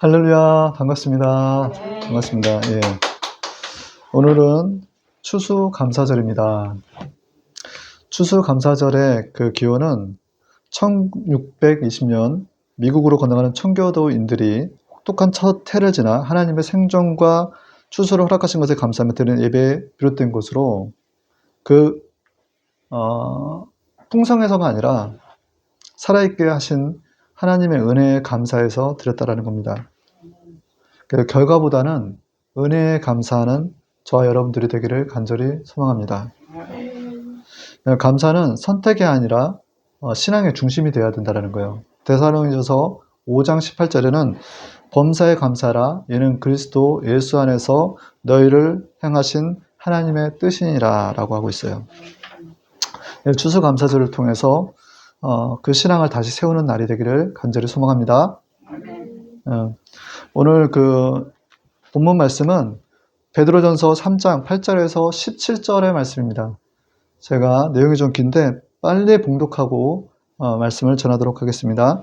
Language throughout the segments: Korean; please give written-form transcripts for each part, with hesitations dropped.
할렐루야, 반갑습니다. 반갑습니다. 예. 오늘은 추수감사절입니다. 추수감사절의 그 기원은 1620년 미국으로 건너가는 청교도인들이 혹독한 첫 해를 지나 하나님의 생존과 추수를 허락하신 것에 감사하며 드리는 예배에 비롯된 것으로 그 풍성해서가 아니라 살아있게 하신 하나님의 은혜에 감사해서 드렸다라는 겁니다. 그 결과보다는 은혜에 감사하는 저와 여러분들이 되기를 간절히 소망합니다. 감사는 선택이 아니라 신앙의 중심이 되어야 된다는 거예요. 데살로니가서 5장 18절에는 범사에 감사하라 이는 그리스도 예수 안에서 너희를 행하신 하나님의 뜻이니라 라고 하고 있어요. 추수감사절을 통해서 그 신앙을 다시 세우는 날이 되기를 간절히 소망합니다. 오늘 그 본문 말씀은 베드로전서 3장 8절에서 17절의 말씀입니다. 제가 내용이 좀 긴데 빨리 봉독하고 말씀을 전하도록 하겠습니다.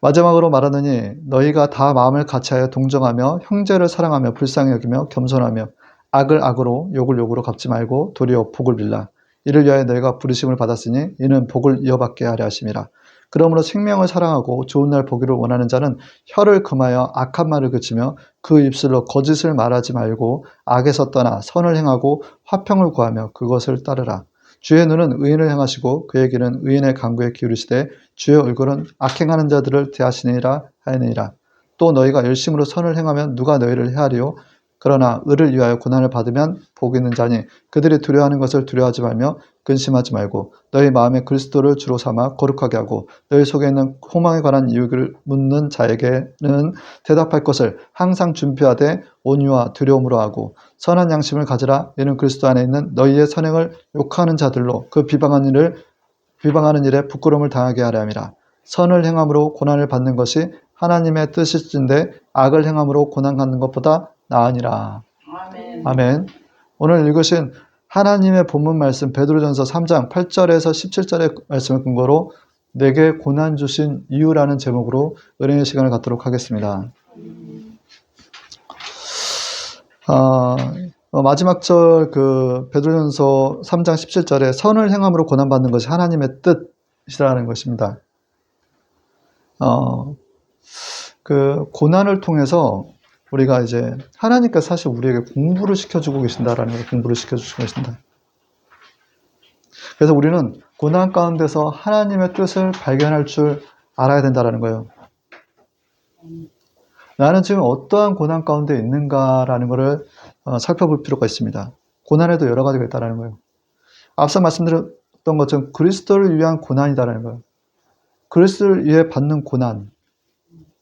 마지막으로 말하느니 너희가 다 마음을 같이하여 동정하며 형제를 사랑하며 불쌍히 여기며 겸손하며 악을 악으로 욕을 욕으로 갚지 말고 도리어 복을 빌라. 이를 위하여 너희가 부르심을 받았으니 이는 복을 이어받게 하려 하심이라. 그러므로 생명을 사랑하고 좋은 날 보기를 원하는 자는 혀를 금하여 악한 말을 그치며 그 입술로 거짓을 말하지 말고 악에서 떠나 선을 행하고 화평을 구하며 그것을 따르라. 주의 눈은 의인을 향하시고 그의 길은 의인의 간구에 기울이시되 주의 얼굴은 악행하는 자들을 대하시니라 하느니라. 또 너희가 열심으로 선을 행하면 누가 너희를 헤아리요? 그러나 의를 위하여 고난을 받으면 복이 있는 자니 그들이 두려워하는 것을 두려워하지 말며 근심하지 말고 너희 마음에 그리스도를 주로 삼아 거룩하게 하고 너희 속에 있는 소망에 관한 이유를 묻는 자에게는 대답할 것을 항상 준비하되 온유와 두려움으로 하고 선한 양심을 가지라. 이는 그리스도 안에 있는 너희의 선행을 욕하는 자들로 그 비방하는 일에 부끄러움을 당하게 하려 함이라. 선을 행함으로 고난을 받는 것이 하나님의 뜻이신데 악을 행함으로 고난 받는 것보다 나으니라. 아멘. 오늘 읽으신 하나님의 본문 말씀 베드로전서 3장 8절에서 17절의 말씀을 근거로 내게 고난 주신 이유라는 제목으로 은혜의 시간을 갖도록 하겠습니다. 마지막 절 그 베드로전서 3장 17절에 선을 행함으로 고난 받는 것이 하나님의 뜻이라는 것입니다. 그 고난을 통해서 우리가 이제 하나님께서 사실 우리에게 공부를 시켜주고 계신다라는 걸 공부를 시켜주고 계신다. 그래서 우리는 고난 가운데서 하나님의 뜻을 발견할 줄 알아야 된다라는 거예요. 나는 지금 어떠한 고난 가운데 있는가라는 것을 살펴볼 필요가 있습니다. 고난에도 여러 가지가 있다라는 거예요. 앞서 말씀드렸던 것처럼 그리스도를 위한 고난이다라는 거예요. 그리스도를 위해 받는 고난.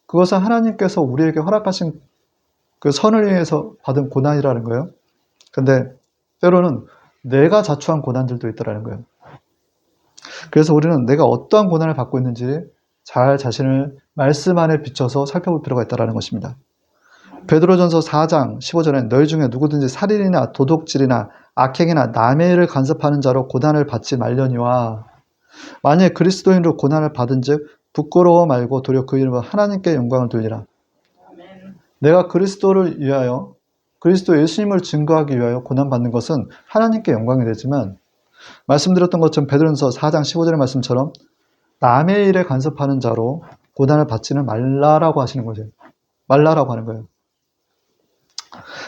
그것은 하나님께서 우리에게 허락하신 그 선을 위해서 받은 고난이라는 거예요. 근데 때로는 내가 자초한 고난들도 있다라는 거예요. 그래서 우리는 내가 어떠한 고난을 받고 있는지 잘 자신을 말씀 안에 비춰서 살펴볼 필요가 있다는 것입니다. 베드로전서 4장 15절에 너희 중에 누구든지 살인이나 도둑질이나 악행이나 남의 일을 간섭하는 자로 고난을 받지 말려니와 만일 그리스도인으로 고난을 받은 즉 부끄러워 말고 도리어 그 이름으로 하나님께 영광을 돌리라. 내가 그리스도를 위하여 그리스도 예수님을 증거하기 위하여 고난받는 것은 하나님께 영광이 되지만 말씀드렸던 것처럼 베드로전서 4장 15절의 말씀처럼 남의 일에 간섭하는 자로 고난을 받지는 말라라고 하시는 거죠. 말라라고 하는 거예요.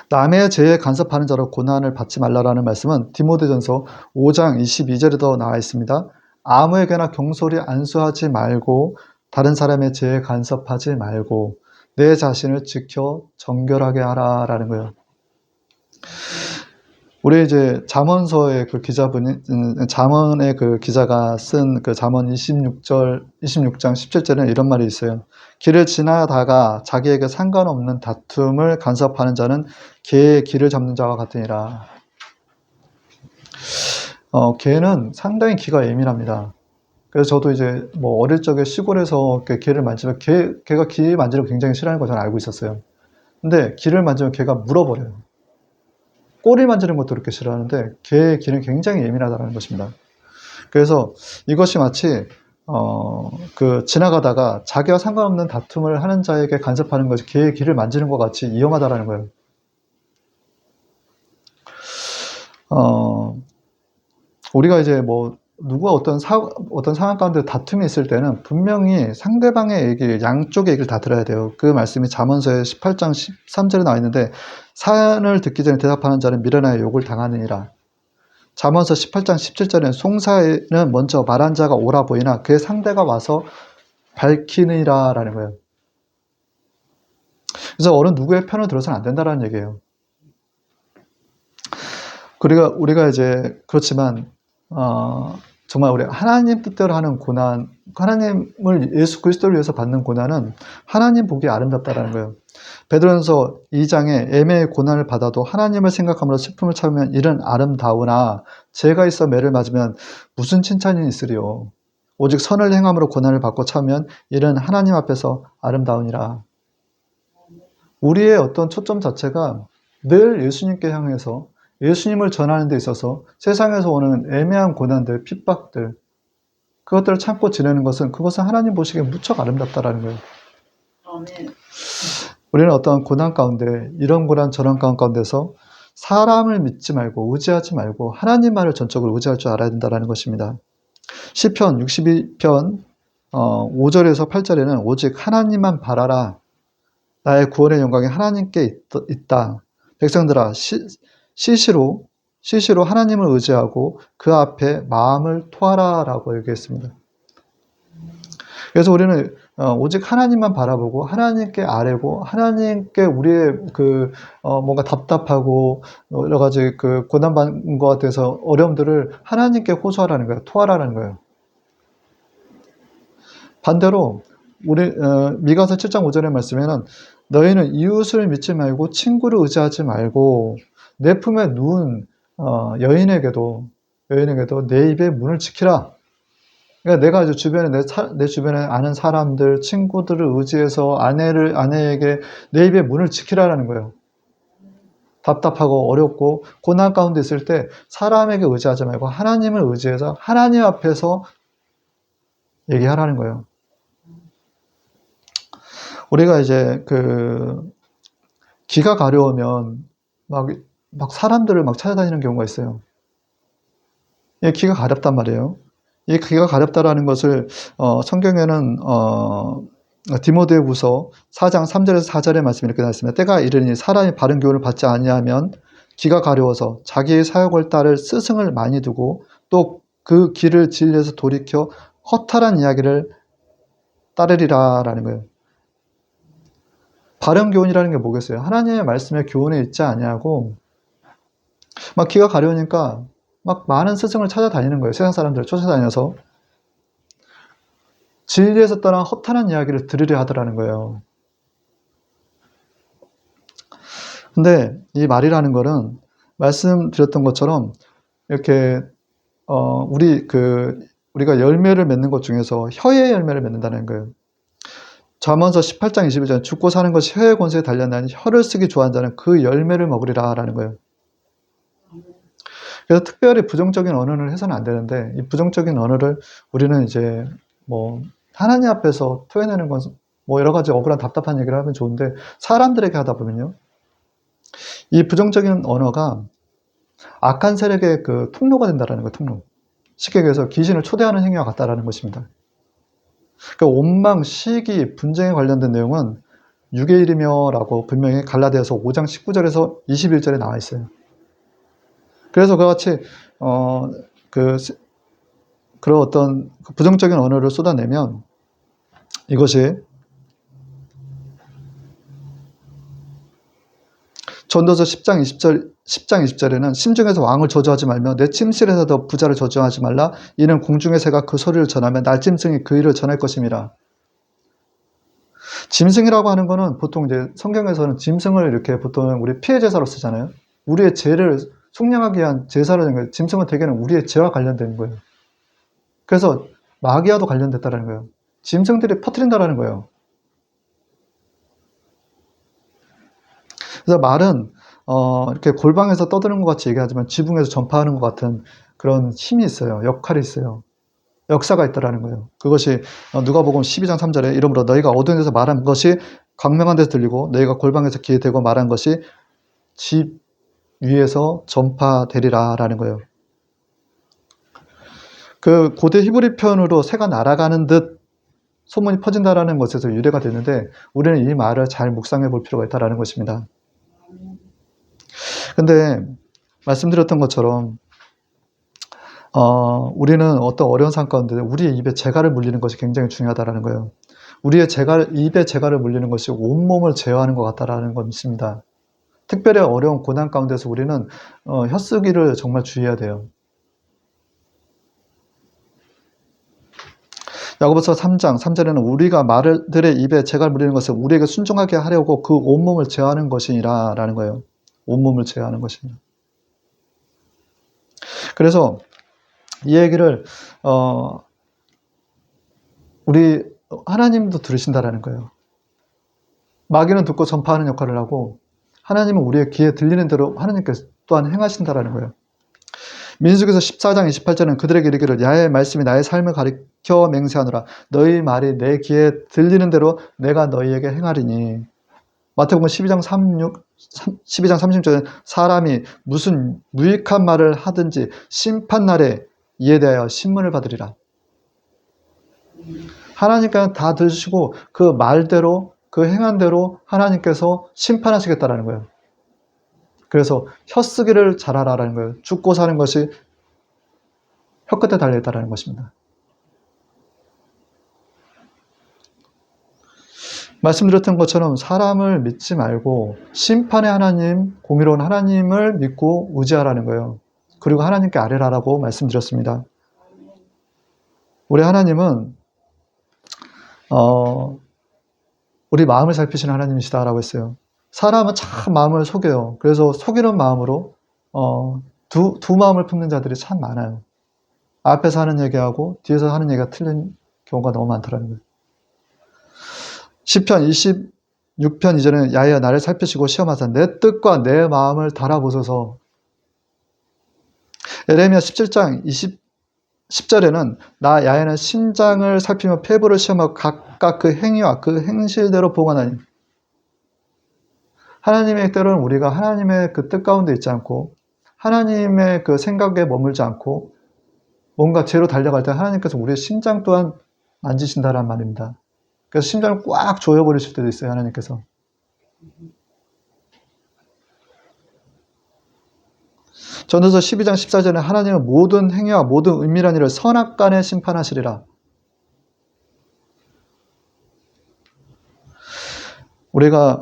남의 죄에 간섭하는 자로 고난을 받지 말라라는 말씀은 디모데전서 5장 22절에도 나와 있습니다. 아무에게나 경솔히 안수하지 말고 다른 사람의 죄에 간섭하지 말고 내 자신을 지켜 정결하게 하라라는 거예요. 우리 이제 잠언서의 그 잠언의 그 기자가 쓴 그 잠언 26장 17절에 이런 말이 있어요. 길을 지나다가 자기에게 상관없는 다툼을 간섭하는 자는 개의 길을 잡는 자와 같으니라. 개는 상당히 귀가 예민합니다. 그래서 저도 이제 뭐 어릴 적에 시골에서 개를 만지면 개가 귀 만지는 거 굉장히 싫어하는 거 저는 알고 있었어요. 근데 귀를 만지면 개가 물어버려요. 꼬리 만지는 것도 그렇게 싫어하는데 개의 귀는 굉장히 예민하다는 것입니다. 그래서 이것이 마치 지나가다가 자기와 상관없는 다툼을 하는 자에게 간섭하는 것이 개의 길을 만지는 것 같이 위험하다라는 거예요. 우리가 이제 뭐 누가 어떤 상황 가운데 다툼이 있을 때는 분명히 상대방의 얘기, 양쪽의 얘기를 다 들어야 돼요. 그 말씀이 잠언서의 18장 13절에 나와 있는데, 사연을 듣기 전에 대답하는 자는 미련하여 욕을 당하느니라. 잠언서 18장 17절에는 송사에는 먼저 말한 자가 옳아 보이나 그의 상대가 와서 밝히느니라라는 거예요. 그래서 어느 누구의 편을 들어서는 안 된다라는 얘기예요. 우리가 이제 그렇지만 정말 우리 하나님 뜻대로 하는 고난, 하나님을 예수 그리스도를 위해서 받는 고난은 하나님 보기에 아름답다라는 거예요. 베드로전서 2장에 애매의 고난을 받아도 하나님을 생각함으로 슬픔을 참으면 이는 아름다우나 죄가 있어 매를 맞으면 무슨 칭찬이 있으리요. 오직 선을 행함으로 고난을 받고 참으면 이는 하나님 앞에서 아름다우니라. 우리의 어떤 초점 자체가 늘 예수님께 향해서 예수님을 전하는 데 있어서 세상에서 오는 애매한 고난들, 핍박들, 그것들을 참고 지내는 그것은 하나님 보시기에 무척 아름답다라는 거예요. 아멘. 우리는 어떤 고난 가운데, 이런 고난 저런 가운데서 사람을 믿지 말고 의지하지 말고 하나님만을 전적으로 의지할 줄 알아야 된다는 것입니다. 시편 62편 5절에서 8절에는 오직 하나님만 바라라. 나의 구원의 영광이 하나님께 있다. 백성들아 시시로 하나님을 의지하고 그 앞에 마음을 토하라 라고 얘기했습니다. 그래서 우리는 오직 하나님만 바라보고 하나님께 아뢰고 하나님께 우리의 뭔가 답답하고 여러 가지 고난받는 것 같아서 어려움들을 하나님께 호소하라는 거예요. 토하라는 거예요. 반대로 우리 미가서 7장 5절의 말씀에는 너희는 이웃을 믿지 말고 친구를 의지하지 말고 내 품에 누운 여인에게도 내 입의 문을 지키라. 그러니까 내가 이제 내 주변에 아는 사람들, 친구들을 의지해서 아내에게 내 입의 문을 지키라라는 거예요. 답답하고 어렵고 고난 가운데 있을 때 사람에게 의지하지 말고 하나님을 의지해서 하나님 앞에서 얘기하라는 거예요. 우리가 이제 기가 가려우면 막 사람들을 막 찾아다니는 경우가 있어요. 이 기가 가렵단 말이에요. 이 기가 가렵다라는 것을 성경에는 디모데후서 4장 3절에서 4절의 말씀이 이렇게 나와 있습니다. 때가 이르니 사람이 바른 교훈을 받지 아니하면 기가 가려워서 자기의 사역을 따를 스승을 많이 두고 또 그 길을 진리에서 돌이켜 허탈한 이야기를 따르리라라는 거예요. 바른 교훈이라는 게 뭐겠어요? 하나님의 말씀에 교훈에 있지 아니하고 막 기가 가려우니까 막 많은 스승을 찾아다니는 거예요. 세상 사람들을 쫓아다녀서 진리에서 떠난 허탄한 이야기를 들으려 하더라는 거예요. 근데 이 말이라는 거는 말씀드렸던 것처럼 이렇게 우리가 열매를 맺는 것 중에서 혀의 열매를 맺는다는 거예요. 잠언서 18장 21절 죽고 사는 것이 혀의 권세에 달렸나니 혀를 쓰기 좋아하는 자는 그 열매를 먹으리라 라는 거예요. 그래서 특별히 부정적인 언어를 해서는 안 되는데 이 부정적인 언어를 우리는 이제 하나님 앞에서 토해내는 건 여러 가지 억울한 답답한 얘기를 하면 좋은데 사람들에게 하다 보면요. 이 부정적인 언어가 악한 세력의 통로가 된다는 거예요. 통로. 쉽게 얘기해서 귀신을 초대하는 행위와 같다라는 것입니다. 그러니까 원망, 시기, 분쟁에 관련된 내용은 육의 일이며 라고 분명히 갈라디아서 5장 19절에서 21절에 나와 있어요. 그래서 그와 같이 그런 어떤 부정적인 언어를 쏟아내면 이것이 전도서 10장 20절에는 심중에서 왕을 저주하지 말며 내 침실에서도 부자를 저주하지 말라. 이는 공중의 새가 그 소리를 전하면 날짐승이 그 일을 전할 것임이라. 짐승이라고 하는 거는 보통 이제 성경에서는 짐승을 이렇게 보통 우리 피해 제사로 쓰잖아요. 우리의 죄를 속량하기 위한 제사로 된 거예요. 짐승은 대개는 우리의 죄와 관련된 거예요. 그래서 마귀와도 관련됐다는 거예요. 짐승들이 퍼뜨린다는 거예요. 그래서 말은 이렇게 골방에서 떠드는 것 같이 얘기하지만 지붕에서 전파하는 것 같은 그런 힘이 있어요. 역할이 있어요. 역사가 있다라는 거예요. 그것이 누가복음 12장 3절에 이러므로 너희가 어두운 데서 말한 것이 광명한 데서 들리고 너희가 골방에서 귀에 대고 말한 것이 집 위에서 전파되리라 라는 거예요. 그 고대 히브리 표현으로 새가 날아가는 듯 소문이 퍼진다라는 것에서 유래가 되는데 우리는 이 말을 잘 묵상해 볼 필요가 있다라는 것입니다. 근데 말씀드렸던 것처럼 우리는 어떤 어려운 상황 가운데 우리의 입에 재갈을 물리는 것이 굉장히 중요하다라는 거예요. 우리의 입에 재갈을 물리는 것이 온몸을 제어하는 것 같다라는 건 믿습니다. 특별히 어려운 고난 가운데서 우리는 혀쓰기를 정말 주의해야 돼요. 야고보서 3장 3절에는 우리가 말들의 입에 재갈 물리는 것은 우리에게 순종하게 하려고 그 온몸을 제어하는 것이니라 라는 거예요. 온몸을 제어하는 것이니라. 그래서 이 얘기를 우리 하나님도 들으신다라는 거예요. 마귀는 듣고 전파하는 역할을 하고 하나님은 우리의 귀에 들리는 대로 하나님께서 또한 행하신다라는 거예요. 민수기서 14장 28절은 그들에게 이르기를 야의 말씀이 나의 삶을 가리켜 맹세하노라. 너희 말이 내 귀에 들리는 대로 내가 너희에게 행하리니. 마태복음 12장 30절은 사람이 무슨 무익한 말을 하든지 심판날에 이에 대하여 신문을 받으리라. 하나님께서 다 들으시고 그 말대로 그 행한 대로 하나님께서 심판하시겠다라는 거예요. 그래서 혀쓰기를 잘하라라는 거예요. 죽고 사는 것이 혀끝에 달려있다라는 것입니다. 말씀드렸던 것처럼 사람을 믿지 말고 심판의 하나님, 공의로운 하나님을 믿고 의지하라는 거예요. 그리고 하나님께 아뢰라라고 말씀드렸습니다. 우리 하나님은 우리 마음을 살피시는 하나님이시다라고 했어요. 사람은 참 마음을 속여요. 그래서 속이는 마음으로 두 마음을 품는 자들이 참 많아요. 앞에서 하는 얘기하고 뒤에서 하는 얘기가 틀린 경우가 너무 많더라는 거예요. 시편 26편 이전에는 야훼여 나를 살피시고 시험하사 내 뜻과 내 마음을 달아보소서. 에레미야 17장 10절에는 나 야훼는 심장을 살피며 폐부를 시험하고 각각 그 행위와 그 행실대로 보관하니. 하나님의 때로는 우리가 하나님의 그 뜻 가운데 있지 않고 하나님의 그 생각에 머물지 않고 뭔가 죄로 달려갈 때 하나님께서 우리의 심장 또한 만지신다란 말입니다. 그래서 심장을 꽉 조여버리실 때도 있어요. 하나님께서. 전도서 12장 14절에 하나님은 모든 행위와 모든 은밀한 일을 선악간에 심판하시리라. 우리가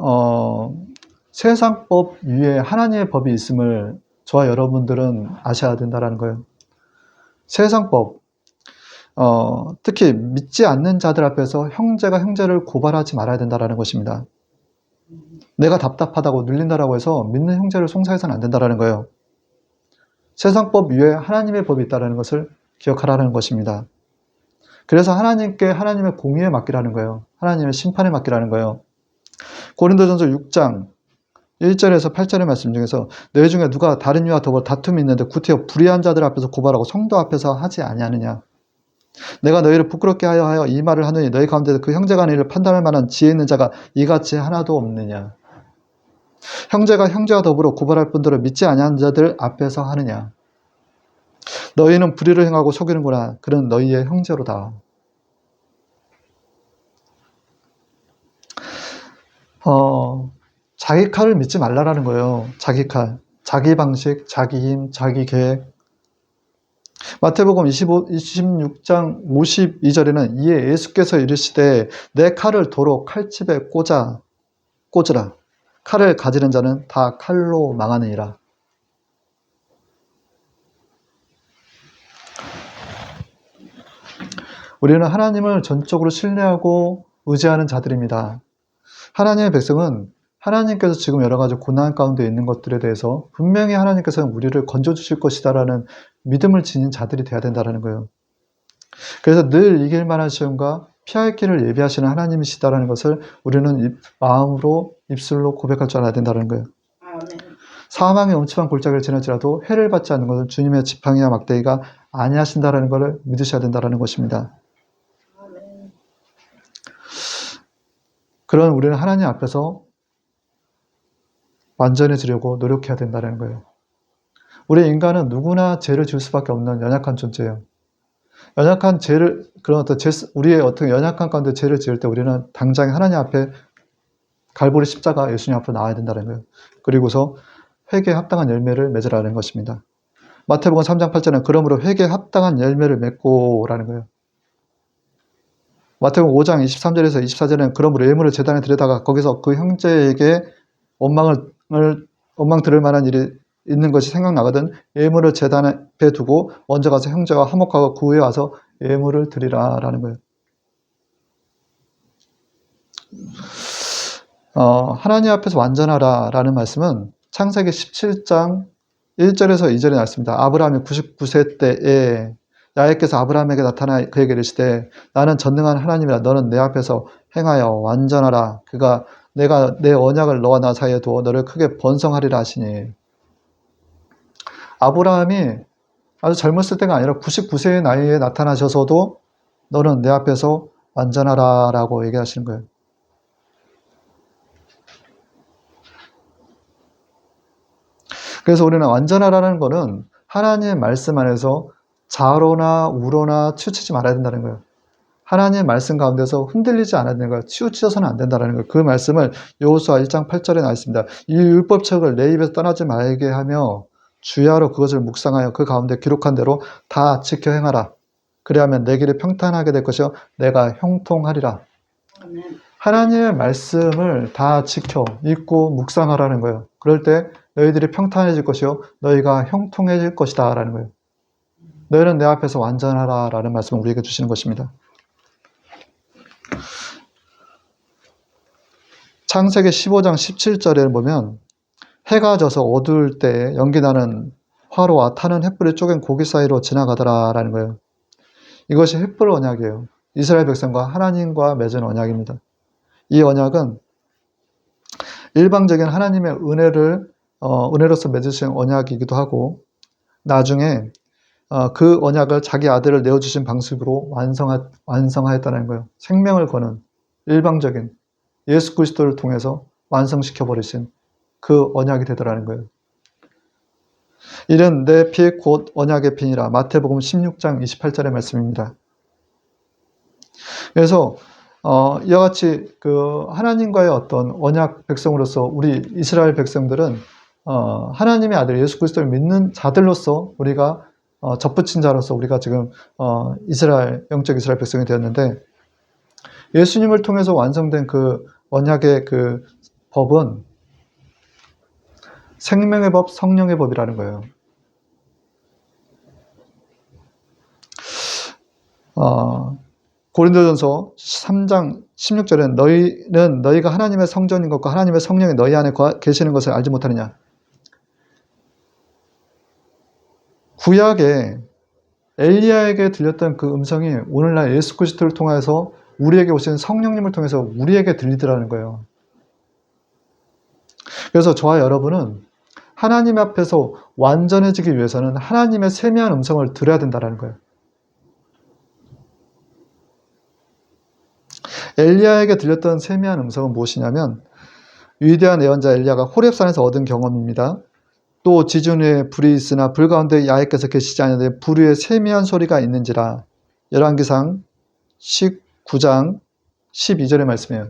세상법 위에 하나님의 법이 있음을 저와 여러분들은 아셔야 된다는 거예요. 세상법, 특히 믿지 않는 자들 앞에서 형제가 형제를 고발하지 말아야 된다는 것입니다. 내가 답답하다고 눌린다라고 해서 믿는 형제를 송사해서는 안 된다는 거예요. 세상법 위에 하나님의 법이 있다는 것을 기억하라는 것입니다. 그래서 하나님께 하나님의 공의에 맡기라는 거예요. 하나님의 심판에 맡기라는 거예요. 고린도전서 6장 1절에서 8절의 말씀 중에서 너희 중에 누가 다른 이와 더불어 다툼이 있는데 구태여 불의한 자들 앞에서 고발하고 성도 앞에서 하지 아니하느냐. 내가 너희를 부끄럽게 하여 이 말을 하느니 너희 가운데서 그 형제가 하는 일을 판단할 만한 지혜 있는 자가 이같이 하나도 없느냐. 형제가 형제와 더불어 고발할 뿐더러 믿지 아니하는 자들 앞에서 하느냐. 너희는 불의를 행하고 속이는구나. 그는 너희의 형제로다. 자기 칼을 믿지 말라라는 거예요. 자기 칼. 자기 방식, 자기 힘, 자기 계획. 마태복음 26장 52절에는 이에 예수께서 이르시되 내 칼을 도로 칼집에 꽂으라. 칼을 가지는 자는 다 칼로 망하느니라. 우리는 하나님을 전적으로 신뢰하고 의지하는 자들입니다. 하나님의 백성은 하나님께서 지금 여러 가지 고난 가운데 있는 것들에 대해서 분명히 하나님께서는 우리를 건져주실 것이다라는 믿음을 지닌 자들이 되어야 된다는 거예요. 그래서 늘 이길 만한 시험과 피할 길을 예비하시는 하나님이시다라는 것을 우리는 마음으로 입술로 고백할 줄 알아야 된다는 거예요. 사망의 음침한 골짜기를 지날지라도 해를 받지 않는 것은 주님의 지팡이와 막대기가 아니하신다라는 것을 믿으셔야 된다라는 것입니다. 그런 우리는 하나님 앞에서 완전해지려고 노력해야 된다는 거예요. 우리 인간은 누구나 죄를 지을 수밖에 없는 연약한 존재예요. 연약한 죄를, 우리의 어떤 연약한 가운데 죄를 지을 때 우리는 당장 하나님 앞에 갈보리 십자가 예수님 앞으로 나와야 된다는 거예요. 그리고서 회개에 합당한 열매를 맺으라는 것입니다. 마태복음 3장 8절은 그러므로 회개에 합당한 열매를 맺고라는 거예요. 마태복음 5장 23절에서 24절에는 그러므로 예물을 제단에 드려다가 거기서 그 형제에게 원망 들을 만한 일이 있는 것이 생각나거든 예물을 제단에 두고 먼저 가서 형제와 화목하고 그 후에 와서 예물을 드리라라는 거예요. 하나님 앞에서 완전하라라는 말씀은 창세기 17장 1절에서 2절에 나왔습니다. 아브라함이 99세 때에 야훼께서 아브라함에게 나타나 그에게 이르시되 나는 전능한 하나님이라 너는 내 앞에서 행하여 완전하라. 그가 내가 내 언약을 너와 나 사이에 두어 너를 크게 번성하리라 하시니 아브라함이 아주 젊었을 때가 아니라 99세의 나이에 나타나셔서도 너는 내 앞에서 완전하라 라고 얘기하시는 거예요. 그래서 우리는 완전하라는 것은 하나님의 말씀 안에서 좌로나 우로나 치우치지 말아야 된다는 거예요. 하나님의 말씀 가운데서 흔들리지 않아야 되는 거예요. 치우쳐서는 안 된다는 거예요. 그 말씀을 여호수아 1장 8절에 나와 있습니다. 이 율법책을 내 입에서 떠나지 말게 하며 주야로 그것을 묵상하여 그 가운데 기록한 대로 다 지켜 행하라. 그리하면 내 길이 평탄하게 될 것이요 내가 형통하리라. 하나님의 말씀을 다 지켜 읽고 묵상하라는 거예요. 그럴 때 너희들이 평탄해질 것이요 너희가 형통해질 것이다 라는 거예요. 너희는 내 앞에서 완전하라 라는 말씀을 우리에게 주시는 것입니다. 창세기 15장 17절에 보면 해가 져서 어두울 때 연기나는 화로와 타는 횃불이 쪼갠 고기 사이로 지나가더라 라는 거예요. 이것이 횃불 언약이에요. 이스라엘 백성과 하나님과 맺은 언약입니다. 이 언약은 일방적인 하나님의 은혜로서 맺으신 언약이기도 하고 나중에 그 언약을 자기 아들을 내어주신 방식으로 완성하였다는 거예요. 생명을 거는 일방적인 예수 그리스도를 통해서 완성시켜버리신 그 언약이 되더라는 거예요. 이는 내 피 곧 언약의 피니라. 마태복음 16장 28절의 말씀입니다. 그래서 이와 같이 그 하나님과의 어떤 언약 백성으로서 우리 이스라엘 백성들은 하나님의 아들 예수 그리스도를 믿는 자들로서 우리가 접붙인 자로서 우리가 지금 영적 이스라엘 백성이 되었는데 예수님을 통해서 완성된 그 언약의 그 법은 생명의 법, 성령의 법이라는 거예요. 고린도전서 3장 16절에는 너희는 너희가 하나님의 성전인 것과 하나님의 성령이 너희 안에 계시는 것을 알지 못하느냐. 구약에 엘리야에게 들렸던 그 음성이 오늘날 예수 그리스도를 통해서 우리에게 오신 성령님을 통해서 우리에게 들리더라는 거예요. 그래서 저와 여러분은 하나님 앞에서 완전해지기 위해서는 하나님의 세미한 음성을 들어야 된다는 거예요. 엘리야에게 들렸던 세미한 음성은 무엇이냐면 위대한 예언자 엘리야가 호렙산에서 얻은 경험입니다. 또 지중 위에 불이 있으나 불 가운데 야훼께서 계시지 않는데 불 위에 세미한 소리가 있는지라. 열왕기상 19장 12절의 말씀이에요.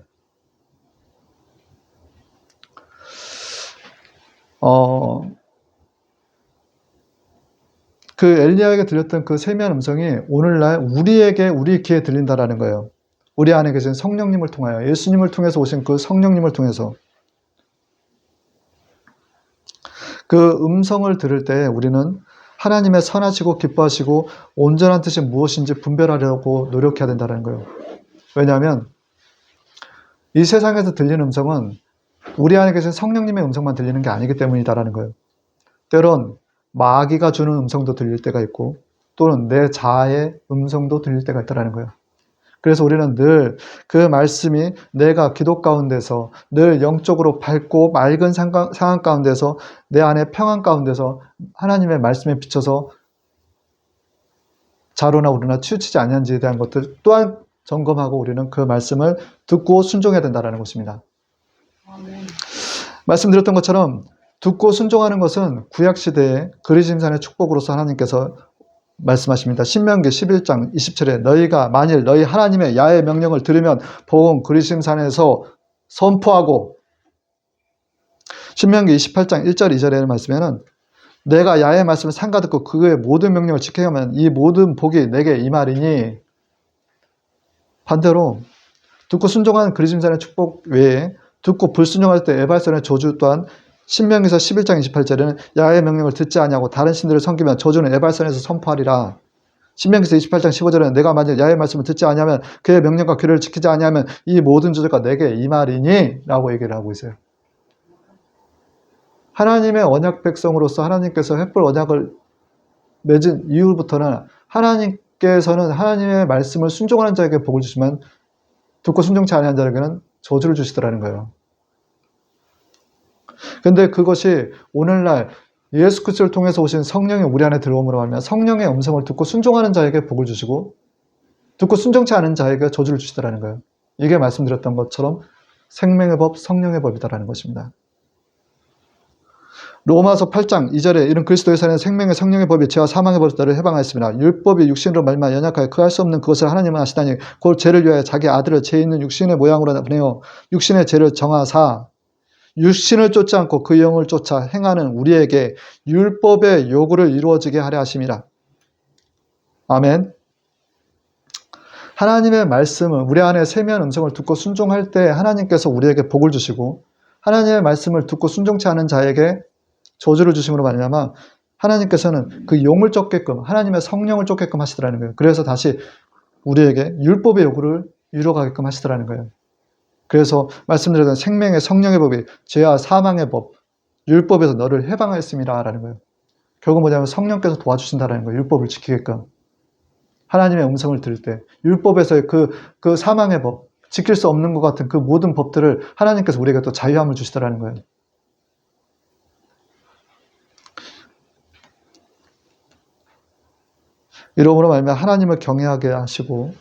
그 엘리야에게 들렸던 그 세미한 음성이 오늘날 우리 귀에 들린다라는 거예요. 우리 안에 계신 성령님을 통하여 예수님을 통해서 오신 그 성령님을 통해서 그 음성을 들을 때 우리는 하나님의 선하시고 기뻐하시고 온전한 뜻이 무엇인지 분별하려고 노력해야 된다는 거예요. 왜냐하면 이 세상에서 들리는 음성은 우리 안에 계신 성령님의 음성만 들리는 게 아니기 때문이다라는 거예요. 때론 마귀가 주는 음성도 들릴 때가 있고 또는 내 자아의 음성도 들릴 때가 있다라는 거예요. 그래서 우리는 늘 그 말씀이 내가 기도 가운데서 늘 영적으로 밝고 맑은 상황 가운데서 내 안에 평안 가운데서 하나님의 말씀에 비춰서 자로나 우르나 치우치지 아니한지에 대한 것들 또한 점검하고 우리는 그 말씀을 듣고 순종해야 된다는 것입니다. 말씀드렸던 것처럼 듣고 순종하는 것은 구약시대의 그리심산의 축복으로서 하나님께서 말씀하십니다. 신명기 11장 20절에 너희가 만일 너희 하나님의 야훼 명령을 들으면 보온 그리심산에서 선포하고, 신명기 28장 1절 2절의 말씀에는 내가 야훼 말씀을 삼가 듣고 그의 모든 명령을 지키게 하면 이 모든 복이 내게 임하리니, 반대로 듣고 순종하는 그리심산의 축복 외에 듣고 불순종할 때 에발선의 저주 또한 신명기서 11장 28절에는 야훼 명령을 듣지 아니하고 다른 신들을 섬기면 저주는 에발선에서 선포하리라. 신명기서 28장 15절에는 내가 만약 야훼 말씀을 듣지 아니하면 그의 명령과 규례를 지키지 아니하면 이 모든 저주가 내게 임하리니 라고 얘기를 하고 있어요. 하나님의 언약 백성으로서 하나님께서 횃불 언약을 맺은 이후부터는 하나님께서는 하나님의 말씀을 순종하는 자에게 복을 주시면 듣고 순종치 아니한 자에게는 저주를 주시더라는 거예요. 근데 그것이 오늘날 예수 그리스도를 통해서 오신 성령이 우리 안에 들어옴으로 하면 성령의 음성을 듣고 순종하는 자에게 복을 주시고 듣고 순종치 않은 자에게 저주를 주시더라는 거예요. 이게 말씀드렸던 것처럼 생명의 법, 성령의 법이다라는 것입니다. 로마서 8장 2절에 이런 그리스도의 사는 생명의 성령의 법이 죄와 사망의 법에서 너를 해방하였습니다. 율법이 육신으로 말미암아 연약하여 그 할 수 없는 그것을 하나님은 하시다니 곧 죄를 위하여 자기 아들을 죄 있는 육신의 모양으로 보내어 육신의 죄를 정하사 육신을 쫓지 않고 그 영을 쫓아 행하는 우리에게 율법의 요구를 이루어지게 하려 하심이라. 아멘. 하나님의 말씀은 우리 안에 세미한 음성을 듣고 순종할 때 하나님께서 우리에게 복을 주시고 하나님의 말씀을 듣고 순종치 않은 자에게 저주를 주심으로 말미암아 하나님께서는 그 용을 쫓게끔 하나님의 성령을 쫓게끔 하시더라는 거예요. 그래서 다시 우리에게 율법의 요구를 이루어가게끔 하시더라는 거예요. 그래서 말씀드렸던 생명의 성령의 법이 죄와 사망의 법, 율법에서 너를 해방하였습니다 라는 거예요. 결국 뭐냐면 성령께서 도와주신다는 거예요. 율법을 지키게끔. 하나님의 음성을 들을 때 율법에서의 그 사망의 법, 지킬 수 없는 것 같은 그 모든 법들을 하나님께서 우리에게 또 자유함을 주시더라는 거예요. 이러므로 말미암아 하나님을 경외하게 하시고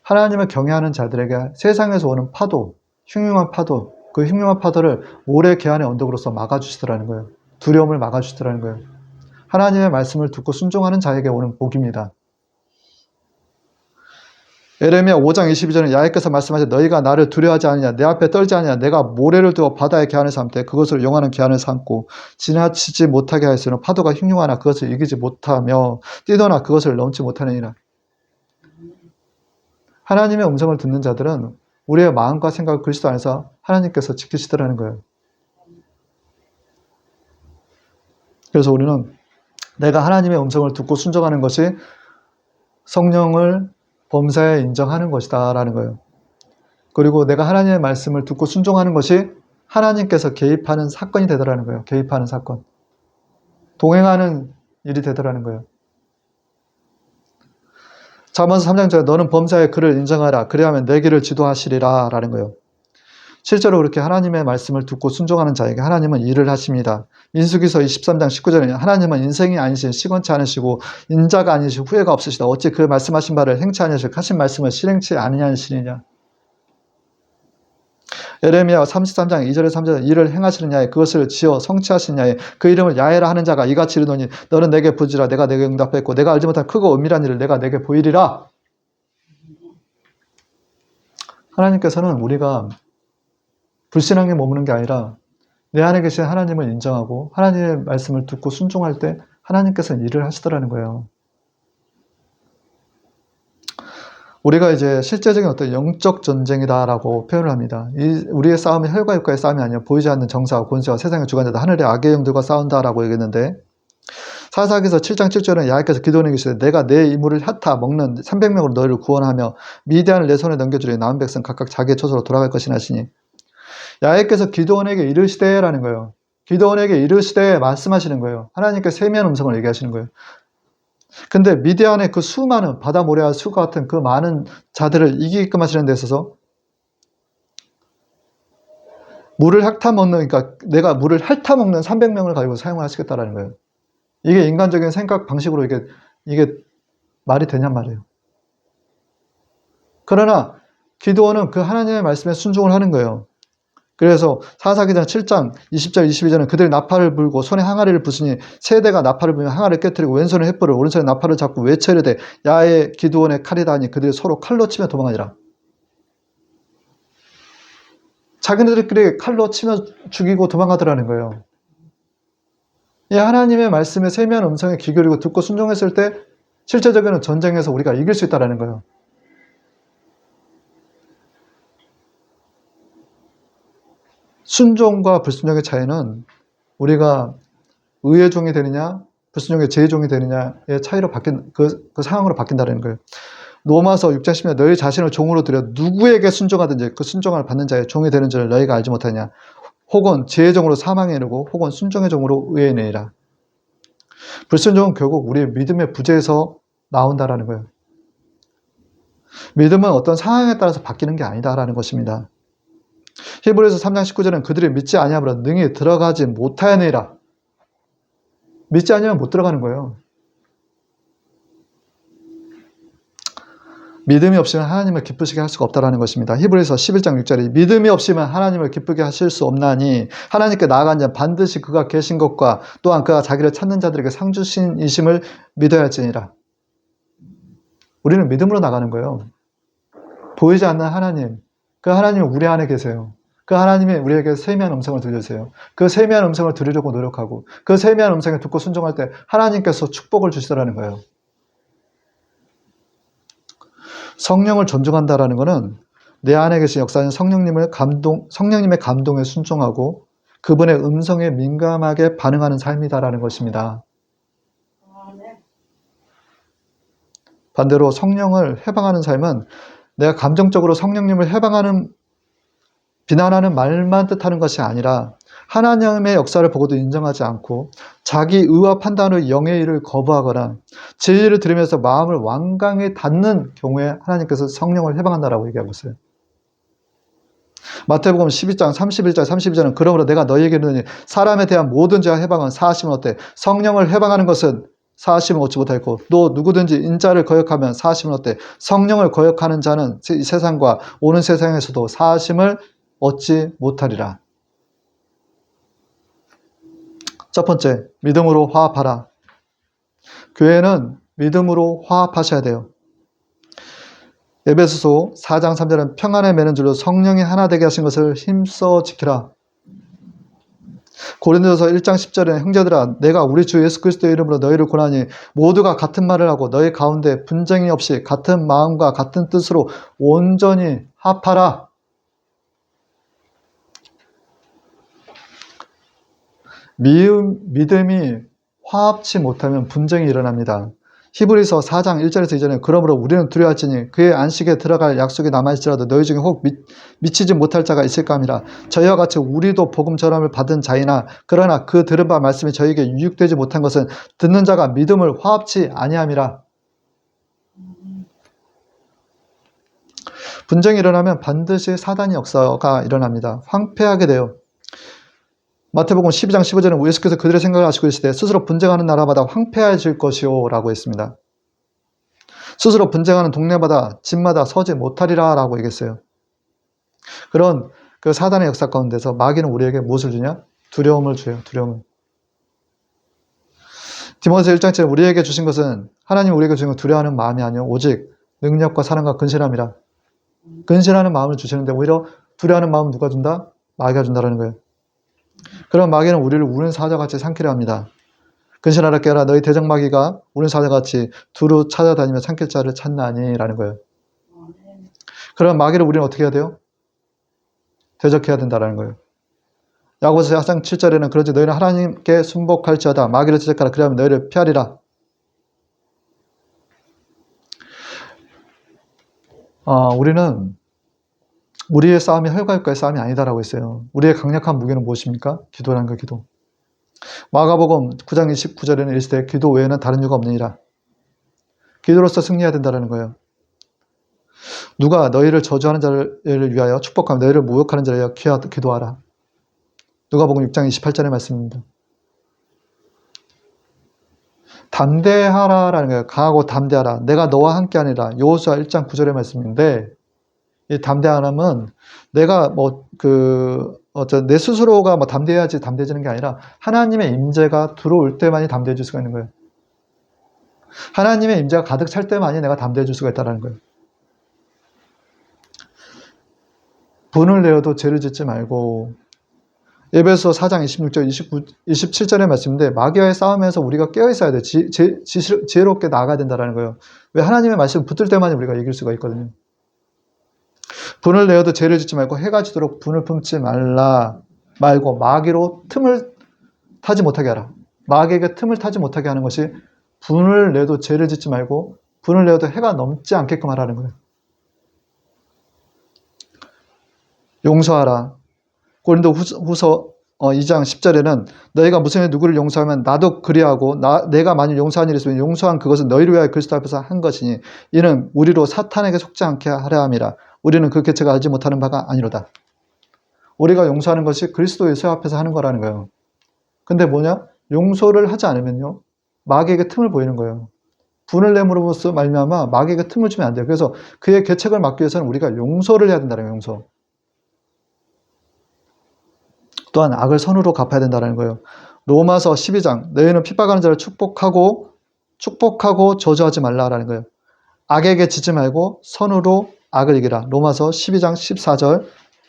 하나님을 경외하는 자들에게 세상에서 오는 파도, 흉흉한 파도, 그 흉흉한 파도를 오래 계한의 언덕으로서 막아주시더라는 거예요. 두려움을 막아주시더라는 거예요. 하나님의 말씀을 듣고 순종하는 자에게 오는 복입니다. 에레미야 5장 22절에 야훼께서 말씀하시되 너희가 나를 두려워하지 않느냐 내 앞에 떨지 않느냐 내가 모래를 두어 바다의 계한을 삼되 그것을 용하는 계한을 삼고 지나치지 못하게 하였으나 파도가 흉흉하나 그것을 이기지 못하며 뛰더나 그것을 넘지 못하느니라. 하나님의 음성을 듣는 자들은 우리의 마음과 생각을 그리스도 안에서 하나님께서 지키시더라는 거예요. 그래서 우리는 내가 하나님의 음성을 듣고 순종하는 것이 성령을 범사에 인정하는 것이다 라는 거예요. 그리고 내가 하나님의 말씀을 듣고 순종하는 것이 하나님께서 개입하는 사건이 되더라는 거예요. 개입하는 사건. 동행하는 일이 되더라는 거예요. 잠언서 3장 절에 너는 범사에 그를 인정하라. 그래야면 내 길을 지도하시리라 라는 거예요. 실제로 그렇게 하나님의 말씀을 듣고 순종하는 자에게 하나님은 일을 하십니다. 민수기서 23장 19절에 하나님은 인생이 아니신 시건치 않으시고 인자가 아니시고 후회가 없으시다. 어찌 그 말씀하신 바를 행치 아니하시고 하신 말씀을 실행치 아니하시느냐. 에레미야 33장 2절에 3절에 이를 행하시느냐에 그것을 지어 성취하시느냐에 그 이름을 야훼라 하는 자가 이같이 이르노니 너는 내게 부지라 내가 내게 응답했고 내가 알지 못한 크고 은밀한 일을 내가 내게 보이리라. 하나님께서는 우리가 불신앙에 머무는 게 아니라 내 안에 계신 하나님을 인정하고 하나님의 말씀을 듣고 순종할 때 하나님께서는 일을 하시더라는 거예요. 우리가 이제 실제적인 어떤 영적 전쟁이다라고 표현을 합니다. 우리의 싸움은 혈과 육과의 싸움이 아니라 보이지 않는 정사와 권세와 세상의 주관자다. 하늘의 악의 영들과 싸운다라고 얘기했는데 사사기서 7장 7절은 야훼께서 기도원에게 이르시되 내가 내 이물을 핥아 먹는 300명으로 너희를 구원하며 미디안을 내 손에 넘겨주리니 남은 백성 각각 자기의 처소로 돌아갈 것이나 하시니 야훼께서 기도원에게 이르시되라는 거예요. 기도원에게 이르시되 말씀하시는 거예요. 하나님께 세미한 음성을 얘기하시는 거예요. 근데 미디안의 그 수많은 바다 모래와 수가 같은 그 많은 자들을 이기게끔 하시는 데 있어서 물을 핥아먹는, 그러니까 내가 물을 핥아먹는 300명을 가지고 사용을 하시겠다라는 거예요. 이게 인간적인 생각 방식으로 이게 말이 되냔 말이에요. 그러나 기드온은 그 하나님의 말씀에 순종을 하는 거예요. 그래서 사사기전 7장 20절 22절은 그들이 나팔을 불고 손에 항아리를 부수니 세대가 나팔을 불며 항아리를 깨뜨리고 왼손에 횃불을 오른손에 나팔을 잡고 외쳐 이르되 야의 기드온의 칼이다 하니 그들이 서로 칼로 치며 도망하니라. 자기네들끼리 칼로 치며 죽이고 도망가더라는 거예요. 이 하나님의 말씀에 세미한 음성에 귀 기울이고 듣고 순종했을 때 실제적인 전쟁에서 우리가 이길 수 있다는 거예요. 순종과 불순종의 차이는 우리가 의의 종이 되느냐 불순종의 제의 종이 되느냐의 차이로 그 상황으로 바뀐다는 거예요. 로마서 6장 10절 너희 자신을 종으로 들여 누구에게 순종하든지 그 순종을 받는 자의 종이 되는 줄 너희가 알지 못하냐. 혹은 제의 종으로 사망에 이르고 혹은 순종의 종으로 의에 이르니라. 불순종은 결국 우리의 믿음의 부재에서 나온다라는 거예요. 믿음은 어떤 상황에 따라서 바뀌는 게 아니다라는 것입니다. 히브리서 3장 19절은 그들이 믿지 아니하므로 능히 들어가지 못하였느니라. 믿지 아니하면 못 들어가는 거예요. 믿음이 없이는 하나님을 기쁘시게 할 수가 없다는 것입니다. 히브리서 11장 6절에 믿음이 없이면 하나님을 기쁘게 하실 수 없나니 하나님께 나아간 자는 반드시 그가 계신 것과 또한 그가 자기를 찾는 자들에게 상주신이심을 믿어야 할지니라. 우리는 믿음으로 나가는 거예요. 보이지 않는 하나님, 그 하나님은 우리 안에 계세요. 그 하나님이 우리에게 세미한 음성을 들려주세요. 그 세미한 음성을 들으려고 노력하고 그 세미한 음성을 듣고 순종할 때 하나님께서 축복을 주시더라는 거예요. 성령을 존중한다라는 것은 내 안에 계신 역사는 성령님의 감동에 순종하고 그분의 음성에 민감하게 반응하는 삶이다라는 것입니다. 반대로 성령을 해방하는 삶은 내가 감정적으로 성령님을 비난하는 말만 뜻하는 것이 아니라 하나님의 역사를 보고도 인정하지 않고 자기 의와 판단으로 영의 일을 거부하거나 진리를 들으면서 마음을 완강히 닫는 경우에 하나님께서 성령을 해방한다라고 얘기하고 있어요. 마태복음 12장 31절 32절은 그러므로 내가 너희에게 이르노니 사람에 대한 모든 죄와 해방은 사하심은 어때? 성령을 해방하는 것은 사하심을 얻지 못하겠고 또 누구든지 인자를 거역하면 사하심은 어때? 성령을 거역하는 자는 이 세상과 오는 세상에서도 사하심을 얻지 못하리라. 첫 번째, 믿음으로 화합하라. 교회는 믿음으로 화합하셔야 돼요. 에베소서 4장 3절은 평안에 매는 줄로 성령이 하나 되게 하신 것을 힘써 지키라. 고린도서 1장 10절에 형제들아 내가 우리 주 예수 그리스도의 이름으로 너희를 권하니 모두가 같은 말을 하고 너희 가운데 분쟁이 없이 같은 마음과 같은 뜻으로 온전히 합하라. 믿음이 화합치 못하면 분쟁이 일어납니다. 히브리서 4장 1절에서 2절에 그러므로 우리는 두려워할지니 그의 안식에 들어갈 약속이 남아있을지라도 너희 중에 혹 미치지 못할 자가 있을까 함이라. 저희와 같이 우리도 복음 전함을 받은 자이나 그러나 그 들은 바 말씀이 저희에게 유익되지 못한 것은 듣는 자가 믿음을 화합치 아니함이라. 분쟁이 일어나면 반드시 사단의 역사가 일어납니다. 황폐하게 돼요. 마태복음 12장 15절은 예수께서 그들의 생각을 아시고 계시되 스스로 분쟁하는 나라마다 황폐해질 것이요 라고 했습니다. 스스로 분쟁하는 동네마다 집마다 서지 못하리라 라고 얘기했어요. 그런 그 사단의 역사 가운데서 마귀는 우리에게 무엇을 주냐? 두려움을 줘요. 두려움을. 디모데서 1장 7절 우리에게 주신 것은 하나님 우리에게 주신 건 두려워하는 마음이 아니요 오직 능력과 사랑과 근신함이라. 근신하는 마음을 주시는데 오히려 두려워하는 마음은 누가 준다? 마귀가 준다라는 거예요. 그럼 마귀는 우리를 우는 사자같이 삼키려 합니다. 근신하라 깨라 너희 대적마귀가 우는 사자같이 두루 찾아다니며 삼킬 자를 찾나니 라는 거예요. 그럼 마귀를 우리는 어떻게 해야 돼요? 대적해야 된다는 거예요. 야고보서 4장 7절에는 그러지 너희는 하나님께 순복할지어다 마귀를 대적하라 그리하면 너희를 피하리라. 우리는 우리의 싸움이 혈과육과의 싸움이 아니다라고 했어요. 우리의 강력한 무기는 무엇입니까? 기도라는 거 기도. 마가복음 9장 29절에는 이르시되 기도 외에는 다른 이유가 없느니라. 기도로서 승리해야 된다는 거예요. 누가 너희를 저주하는 자를 위하여 축복하며 너희를 모욕하는 자를 위하여 기도하라. 누가복음 6장 28절의 말씀입니다. 담대하라라는 거예요. 강하고 담대하라. 내가 너와 함께하니라. 여호수아 1장 9절의 말씀인데, 이 담대함은 내가 내 스스로가 담대해야지 담대해지는 게 아니라 하나님의 임재가 들어올 때만이 담대해질 수가 있는 거예요. 하나님의 임재가 가득 찰 때만이 내가 담대해질 수가 있다는 거예요. 분을 내어도 죄를 짓지 말고, 에베소 4장 26절, 27절의 말씀인데, 마귀와의 싸움에서 우리가 깨어있어야 돼. 지혜롭게 나아가야 된다는 거예요. 왜? 하나님의 말씀을 붙들 때만이 우리가 이길 수가 있거든요. 분을 내어도 죄를 짓지 말고 해가 지도록 분을 품지 말고 마귀로 틈을 타지 못하게 하라. 마귀에게 틈을 타지 못하게 하는 것이 분을 내도 죄를 짓지 말고 분을 내어도 해가 넘지 않게끔 하라는 거예요. 용서하라. 고린도후서 2장 10절에는 너희가 무슨 일 누구를 용서하면 나도 그리하고 내가 만일 용서한 일이 있으면 용서한 그것은 너희를 위하여 그리스도 앞에서 한 것이니 이는 우리로 사탄에게 속지 않게 하려 함이라. 우리는 그 개체가 알지 못하는 바가 아니로다. 우리가 용서하는 것이 그리스도 예수 앞에서 하는 거라는 거예요. 근데 뭐냐? 용서를 하지 않으면요, 마귀에게 틈을 보이는 거예요. 분을 내므로써 말미암아 마귀에게 틈을 주면 안 돼요. 그래서 그의 계책을 막기 위해서는 우리가 용서를 해야 된다는 거예요. 용서. 또한 악을 선으로 갚아야 된다는 거예요. 로마서 12장 너희는 핍박하는 자를 축복하고 저주하지 말라라는 거예요. 악에게 지지 말고 선으로 악을 이기라. 로마서 12장 14절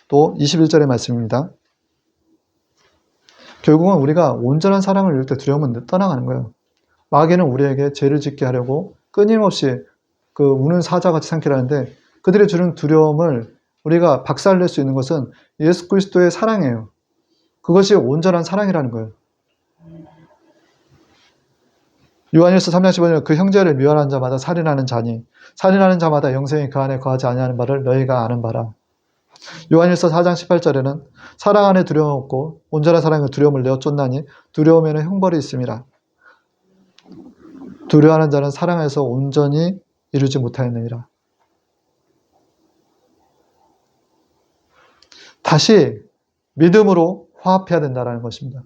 또 21절의 말씀입니다. 결국은 우리가 온전한 사랑을 이룰 때 두려움은 떠나가는 거예요. 마귀는 우리에게 죄를 짓게 하려고 끊임없이 우는 사자같이 삼키려 하는데, 그들이 주는 두려움을 우리가 박살낼 수 있는 것은 예수 그리스도의 사랑이에요. 그것이 온전한 사랑이라는 거예요. 요한일서 3장 15절 그 형제를 미워하는 자마다 살인하는 자니 살인하는 자마다 영생이 그 안에 거하지 아니하는 바를 너희가 아는 바라. 요한일서 4장 18절에는 사랑 안에 두려움 없고 온전한 사랑의 두려움을 내어 쫓나니 두려움에는 형벌이 있음이라. 두려워하는 자는 사랑에서 온전히 이루지 못하였느니라. 다시 믿음으로 화합해야 된다는 것입니다.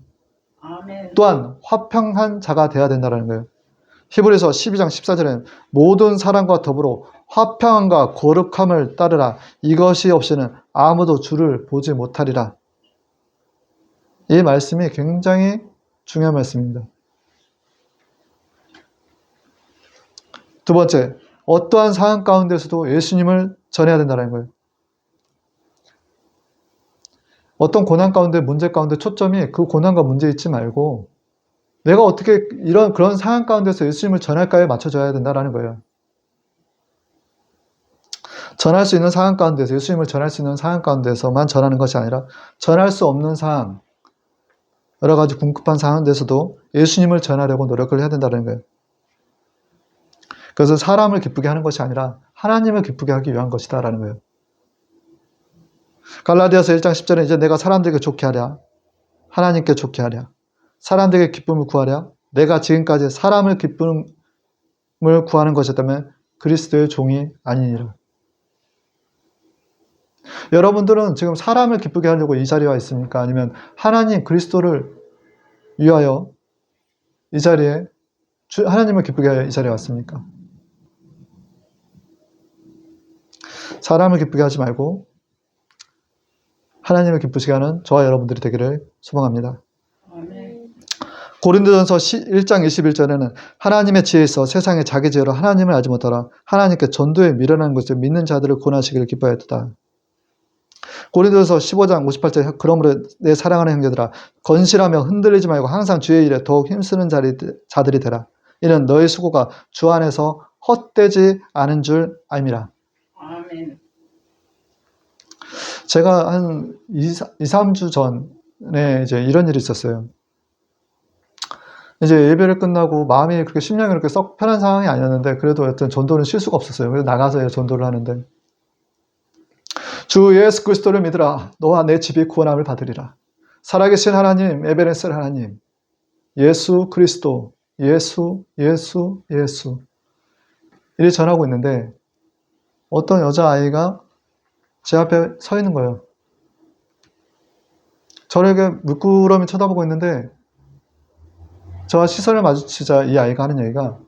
아멘. 또한 화평한 자가 되어야 된다는 거예요. 히브리서 12장 14절에는 모든 사랑과 더불어 화평함과 거룩함을 따르라. 이것이 없이는 아무도 주를 보지 못하리라. 이 말씀이 굉장히 중요한 말씀입니다. 두 번째, 어떠한 상황 가운데서도 예수님을 전해야 된다는 거예요. 어떤 고난 가운데, 문제 가운데 초점이 그 고난과 문제에 있지 말고 내가 어떻게 그런 상황 가운데서 예수님을 전할까에 맞춰져야 된다는 거예요. 전할 수 있는 상황 가운데서, 예수님을 전할 수 있는 상황 가운데서만 전하는 것이 아니라 전할 수 없는 상황, 여러 가지 궁핍한 상황에서도 예수님을 전하려고 노력을 해야 된다는 거예요. 그래서 사람을 기쁘게 하는 것이 아니라 하나님을 기쁘게 하기 위한 것이다라는 거예요. 갈라디아서 1장 10절에 이제 내가 사람들에게 좋게 하랴, 하나님께 좋게 하랴, 사람들에게 기쁨을 구하랴, 내가 지금까지 사람을 기쁨을 구하는 것이었다면 그리스도의 종이 아니니라. 여러분들은 지금 사람을 기쁘게 하려고 이 자리에 와 있습니까? 아니면 하나님 그리스도를 위하여 이 자리에 하나님을 기쁘게 하여 이 자리에 왔습니까? 사람을 기쁘게 하지 말고 하나님을 기쁘시게 하는 저와 여러분들이 되기를 소망합니다. 아멘. 고린도전서 1장 21절에는 하나님의 지혜에 있어 세상에 자기 지혜로 하나님을 알지 못하라. 하나님께 전도에 미련한 것을 믿는 자들을 구원하시기를 기뻐하였다. 고린도전서 15장 58절 그러므로 내 사랑하는 형제들아 건실하며 흔들리지 말고 항상 주의 일에 더욱 힘쓰는 자들이 되라. 이는 너희 수고가 주 안에서 헛되지 않은 줄 알미라. 아멘. 제가 한 2-3주 전에 이제 이런 일이 있었어요. 이제 예배를 끝나고 마음이 그렇게 심령이 그렇게 썩 편한 상황이 아니었는데 그래도 어떤 전도는 쉴 수가 없었어요. 그래서 나가서 전도를 하는데 주 예수 그리스도를 믿으라. 너와 내 집이 구원함을 받으리라. 살아계신 하나님, 에베네셀 하나님, 예수 그리스도, 예수. 이리 전하고 있는데 어떤 여자아이가 제 앞에 서 있는 거예요. 저에게 물끄러미 쳐다보고 있는데 저와 시선을 마주치자 이 아이가 하는 얘기가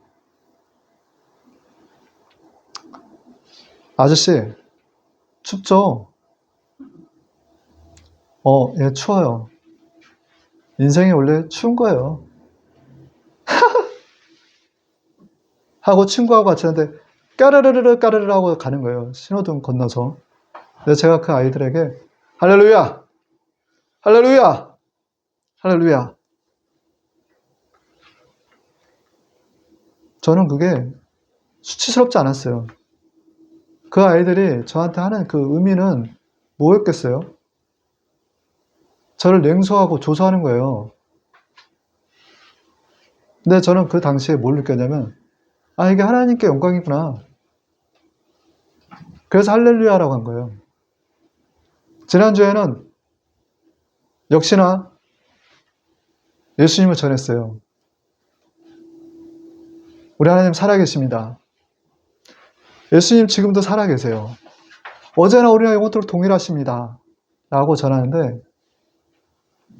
아저씨 춥죠? 예, 추워요. 인생이 원래 추운 거예요. 하고 친구하고 같이 하는데 까르르르 까르르 하고 가는 거예요. 신호등 건너서. 그래서 제가 그 아이들에게 할렐루야! 할렐루야! 할렐루야! 저는 그게 수치스럽지 않았어요. 그 아이들이 저한테 하는 그 의미는 뭐였겠어요? 저를 냉소하고 조소하는 거예요. 근데 저는 그 당시에 뭘 느꼈냐면 이게 하나님께 영광이구나. 그래서 할렐루야라고 한 거예요. 지난주에는 역시나 예수님을 전했어요. 우리 하나님 살아계십니다. 예수님 지금도 살아계세요. 어제나 우리나 영원토록 동일하십니다. 라고 전하는데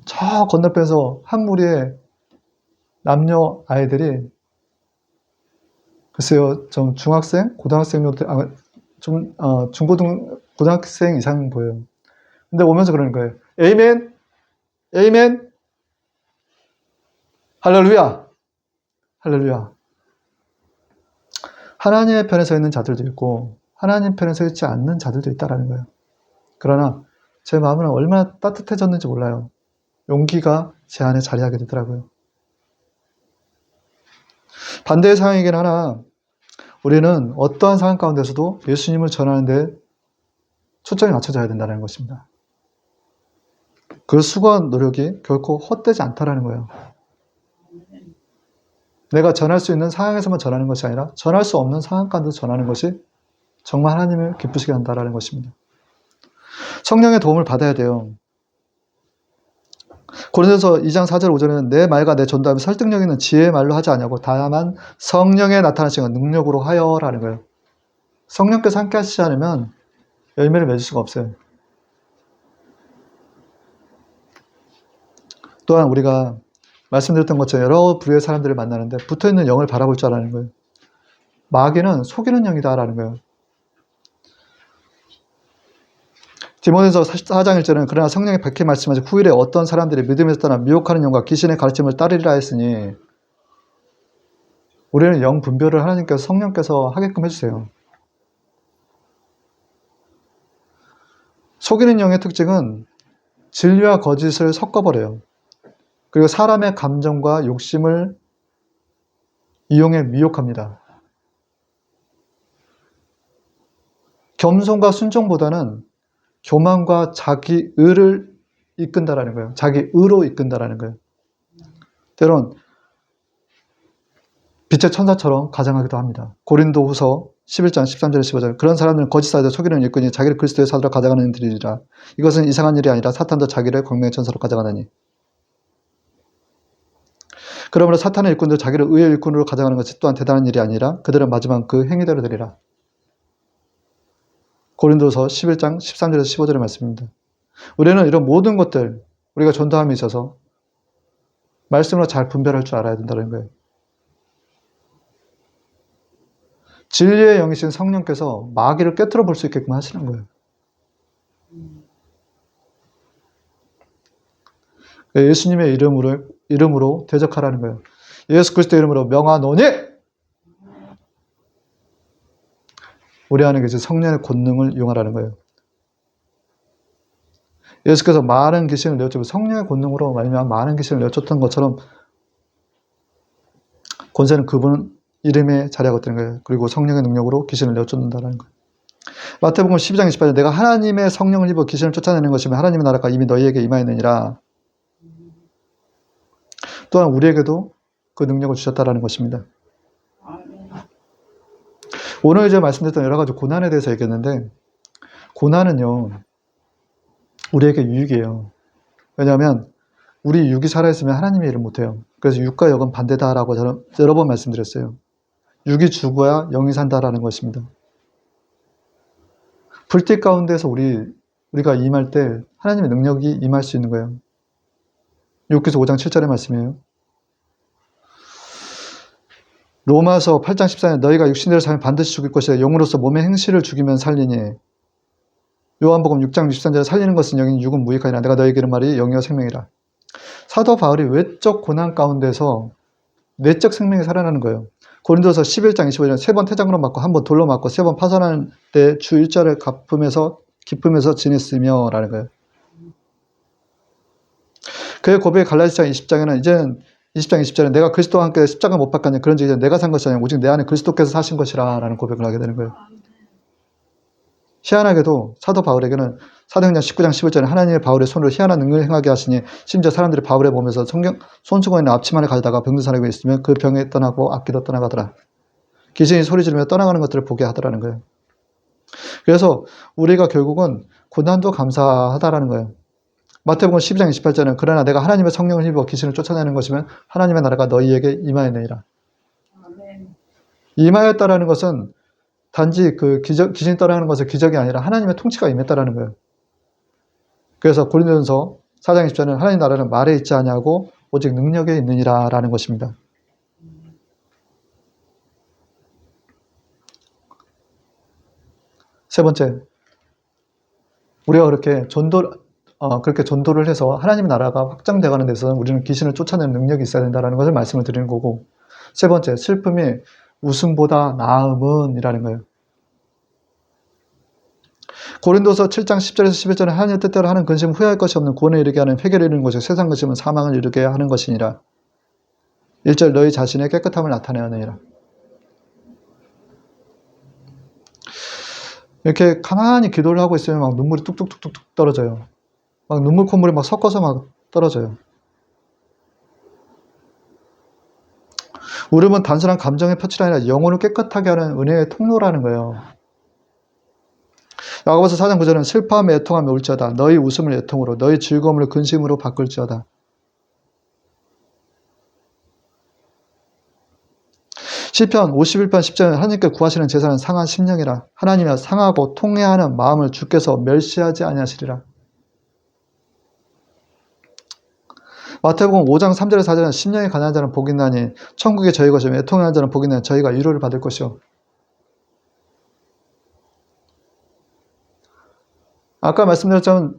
저 건너편에서 한 무리의 남녀 아이들이 글쎄요, 좀 중학생, 고등학생 고등학생 이상 보여요. 근데 오면서 그러는 거예요. 에이멘, 에이멘, 할렐루야, 할렐루야. 하나님의 편에 서 있는 자들도 있고 하나님 편에 서 있지 않는 자들도 있다라는 거예요. 그러나 제 마음은 얼마나 따뜻해졌는지 몰라요. 용기가 제 안에 자리하게 되더라고요. 반대의 상황이긴 하나 우리는 어떠한 상황 가운데서도 예수님을 전하는데 초점이 맞춰져야 된다는 것입니다. 그 수고한 노력이 결코 헛되지 않다라는 거예요. 내가 전할 수 있는 상황에서만 전하는 것이 아니라 전할 수 없는 상황 가운데서 전하는 것이 정말 하나님을 기쁘시게 한다라는 것입니다. 성령의 도움을 받아야 돼요. 고린도서 2장 4절 5절에는 내 말과 내 전도함이 설득력 있는 지혜의 말로 하지 않냐고 다만 성령의 나타나시는 능력으로 하여라는 거예요. 성령께서 함께 하시지 않으면 열매를 맺을 수가 없어요. 또한 우리가 말씀드렸던 것처럼 여러 부류의 사람들을 만나는데 붙어있는 영을 바라볼 줄 알아는 거예요. 마귀는 속이는 영이다라는 거예요. 디모데서 4장 1절은 그러나 성령이 밝히 말씀하신 후일에 어떤 사람들이 믿음에서 떠나 미혹하는 영과 귀신의 가르침을 따르리라 했으니 우리는 영 분별을 하나님께서 성령께서 하게끔 해주세요. 속이는 영의 특징은 진리와 거짓을 섞어버려요. 그리고 사람의 감정과 욕심을 이용해 미혹합니다. 겸손과 순종보다는 교만과 자기 의를 이끈다라는 거예요. 자기 의로 이끈다라는 거예요. 때론 빛의 천사처럼 가장하기도 합니다. 고린도후서 11장 13절 15절 그런 사람들은 거짓 사도를 속이는 일꾼이 자기를 그리스도의 사도로 가져가는 일이라. 이것은 이상한 일이 아니라 사탄도 자기를 광명의 천사로 가져가느니. 그러므로 사탄의 일꾼들 자기를 의의 일꾼으로 가져가는 것이 또한 대단한 일이 아니라 그들은 마지막 그 행위대로 되리라. 고린도서 11장 13절에서 15절의 말씀입니다. 우리는 이런 모든 것들 우리가 전도함에 있어서 말씀으로 잘 분별할 줄 알아야 된다는 거예요. 진리의 영이신 성령께서 마귀를 꿰뚫어 볼 수 있게끔 하시는 거예요. 예수님의 이름으로 대적하라는 거예요. 예수 그리스도의 이름으로 명하노니 우리 안에 계신 성령의 권능을 이용하라는 거예요. 예수께서 많은 귀신을 내어쫓고 성령의 권능으로 말미암아 많은 귀신을 내어쫓던 것처럼 권세는 그분 이름에 자리하고 있다는 거예요. 그리고 성령의 능력으로 귀신을 내어쫓는다는 거예요. 마태복음 12장 28절 내가 하나님의 성령을 입어 귀신을 쫓아내는 것이면 하나님의 나라가 이미 너희에게 임하였느니라. 또한 우리에게도 그 능력을 주셨다라는 것입니다. 오늘 이제 말씀드렸던 여러 가지 고난에 대해서 얘기했는데 고난은요 우리에게 유익이에요. 왜냐하면 우리 육이 살아있으면 하나님의 일을 못해요. 그래서 육과 영은 반대다라고 저는 여러 번 말씀드렸어요. 육이 죽어야 영이 산다라는 것입니다. 불빛 가운데서 우리가 임할 때 하나님의 능력이 임할 수 있는 거예요. 욥기서 5장 7절의 말씀이에요. 로마서 8장 14절 너희가 육신대로 살면 반드시 죽을 것이라 영으로서 몸의 행실을 죽이면 살리니 요한복음 6장 63절에 살리는 것은 영이니 육은 무익하니라 내가 너희에게 이른 말이 영이요 생명이라. 사도 바울이 외적 고난 가운데서 내적 생명이 살아나는 거예요. 고린도서 11장 25절에 3번 태장으로 맞고 1번 돌로 맞고 3번 파산할 때 주 일자를 기쁨에서 지냈으며 라는 거예요. 그의 고백의 갈라디아서 20장에는 이제는 20장 20절에 내가 그리스도와 함께 십자가 못 박았냐 그런지 이제 내가 산 것이 아니라 오직 내 안에 그리스도께서 사신 것이라 라는 고백을 하게 되는 거예요. 희한하게도 사도 바울에게는 사도행전 19장 11절에 하나님의 바울의 손으로 희한한 능력을 행하게 하시니 심지어 사람들이 바울의 몸에서 손수건에 있는 앞치마를 가져다가 병든 사람이 있으면 그 병에 떠나고 악기도 떠나가더라. 귀신이 소리 지르며 떠나가는 것들을 보게 하더라는 거예요. 그래서 우리가 결국은 고난도 감사하다라는 거예요. 마태복음 12장 28절은 그러나 내가 하나님의 성령을 힘입어 귀신을 쫓아내는 것이면 하나님의 나라가 너희에게 임하였느니라. 임하였다라는 것은 단지 그 귀신이 떠나가는 것의 기적이 아니라 하나님의 통치가 임했다라는 거예요. 그래서 고린도전서 4장 20절은 하나님 나라는 말에 있지 아니하고 오직 능력에 있느니라 라는 것입니다. 세 번째, 우리가 그렇게 전도를 해서 하나님의 나라가 확장되어가는 데서는 우리는 귀신을 쫓아내는 능력이 있어야 된다는 것을 말씀을 드리는 거고, 세 번째, 슬픔이 웃음보다 나음은 이라는 거예요. 고린도서 7장 10절에서 11절에 하나님의 뜻대로 하는 근심은 후회할 것이 없는 구원에 이르게 하는 회개를 이루는 것이고 세상 근심은 사망을 이르게 하는 것이니라. 1절 너희 자신의 깨끗함을 나타내느니라. 이렇게 가만히 기도를 하고 있으면 막 눈물이 뚝뚝뚝뚝 떨어져요. 막 눈물 콧물이 막 섞어서 막 떨어져요. 울음은 단순한 감정의 표출이 아니라 영혼을 깨끗하게 하는 은혜의 통로라는 거예요. 야고보서 4장 9절은 슬퍼하며 애통하며 울지어다. 너희 웃음을 애통으로 너희 즐거움을 근심으로 바꿀지어다. 시편 51편 10절은 하나님께 구하시는 제사는 상한 심령이라. 하나님이여 상하고 통회하는 마음을 주께서 멸시하지 아니하시리라. 마태복음 5장 3절에 4절은 심령이 가난한 자는 복이 있나니 천국이 저희 것이며 애통하는 자는 복이 있나니 저희가 위로를 받을 것이요. 아까 말씀드렸지만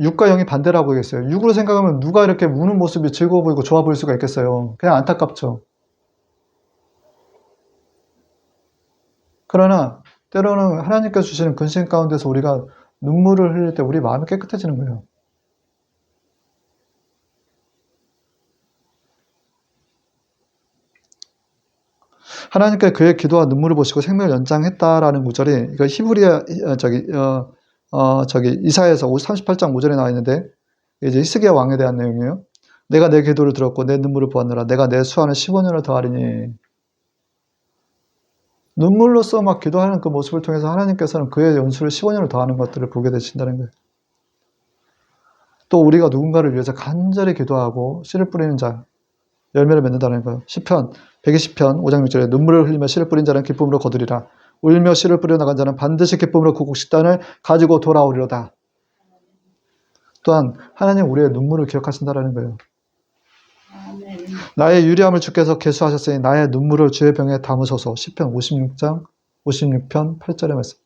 육과 영이 반대라고 얘기했어요. 육으로 생각하면 누가 이렇게 우는 모습이 즐거워 보이고 좋아 보일 수가 있겠어요. 그냥 안타깝죠. 그러나 때로는 하나님께서 주시는 근심 가운데서 우리가 눈물을 흘릴 때 우리 마음이 깨끗해지는 거예요. 하나님께 그의 기도와 눈물을 보시고 생명을 연장했다라는 구절이 이거 히브리야 이사야에서 38장 5절에 나와 있는데 이제 히스기야 왕에 대한 내용이에요. 내가 내 기도를 들었고 내 눈물을 보았노라. 내가 내 수완을 15년을 더하리니. 눈물로써 막 기도하는 그 모습을 통해서 하나님께서는 그의 연수를 15년을 더하는 것들을 보게 되신다는 거예요. 또 우리가 누군가를 위해서 간절히 기도하고 씨를 뿌리는 자 열매를 맺는다는 거예요. 시편 120편 5장 6절에 눈물을 흘리며 씨를 뿌린 자는 기쁨으로 거두리라. 울며 씨를 뿌려 나간 자는 반드시 기쁨으로 그 곡식단을 가지고 돌아오리로다. 또한 하나님 우리의 눈물을 기억하신다는 거예요. 아멘. 나의 유리함을 주께서 계수하셨으니 나의 눈물을 주의 병에 담으소서. 시편 56편 8절의 말씀.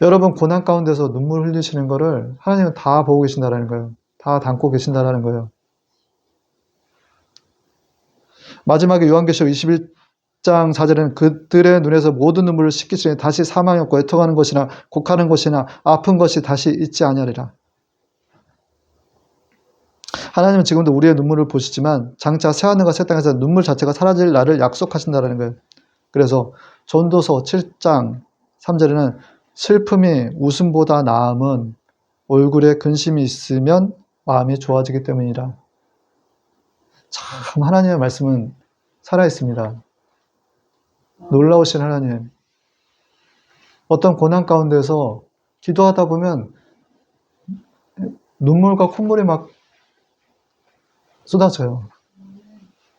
여러분 고난 가운데서 눈물 흘리시는 거를 하나님은 다 보고 계신다는 거예요. 다 담고 계신다는 거예요. 마지막에 요한계시록 21장 4절에는 그들의 눈에서 모든 눈물을 씻기시니 다시 사망이 없고 애통하는 것이나 곡하는 것이나 아픈 것이 다시 있지 아니하리라. 하나님은 지금도 우리의 눈물을 보시지만 장차 새하늘과 새 땅에서 눈물 자체가 사라질 날을 약속하신다는 거예요. 그래서 전도서 7장 3절에는 슬픔이 웃음보다 나음은 얼굴에 근심이 있으면 마음이 좋아지기 때문이라. 참 하나님의 말씀은 살아있습니다. 놀라우신 하나님. 어떤 고난 가운데서 기도하다 보면 눈물과 콧물이 막 쏟아져요.